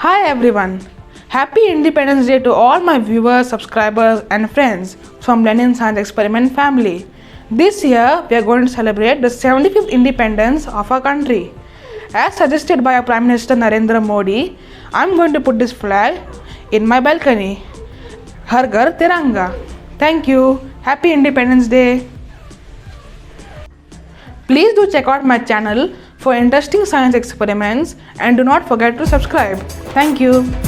Hi everyone. Happy Independence Day to all my viewers, subscribers and friends from Lenin Science Experiment family. This year we are going to celebrate the 75th independence of our country. As suggested by our Prime Minister Narendra Modi, I am going to put this flag in my balcony. Har Ghar Tiranga. Thank you. Happy Independence Day. Please do check out my channel for interesting science experiments and do not forget to subscribe. Thank you.